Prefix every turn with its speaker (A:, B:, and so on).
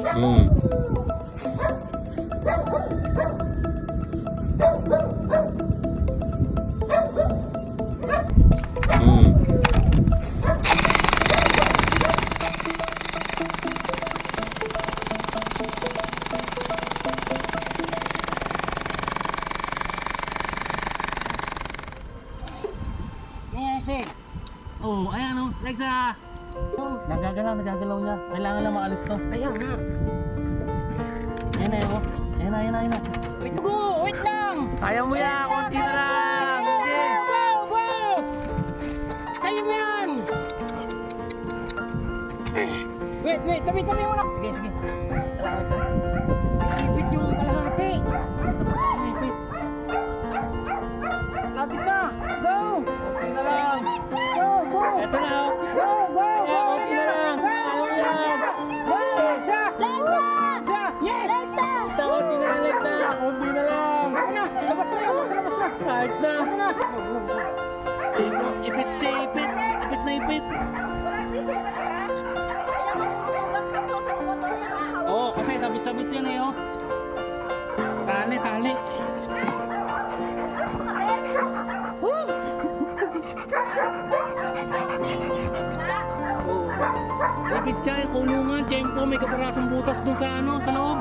A: Hmm. Hmm.
B: Yes, eh.
A: Oh, ayan oh, Lexa. Oh, nagagalaw niya. Kailangan na maalis to.
B: Ayan nga.
A: Ayan na oh. Ayan na.
B: Wait, go! Wait lang!
A: Kaya mo yan, konti na lang.
B: Go,
A: Sige.
B: go, go! Kaya mo yan! Wait, tabi mo lang. Sige. Tala, Alexa. Ipit yung kalahati. Ipit. Lapit na! Go!
A: Konti na lang.
B: Go!
A: Eto na oh.
B: Go!
A: Kaya konti na lang. Kaya mo yan.
B: Go! Lexa!
C: Lexa!
B: Yes!
C: Lexa!
A: Konti na lang, Lexa. Konti na lang.
B: Ano na? Labas na!
A: Ayos na.
B: Ano na?
A: Ipit siya, ipit. Ipit na ipit.
C: Walang di sugat siya. Kaya magsusugat ang sosa ng motor yan.
A: Oo, kasi sabit-sabit yan eh oh. Tali. Ipit siya, kulungan, tiyempo, may kaparasang butas dun sa ano, sa loob.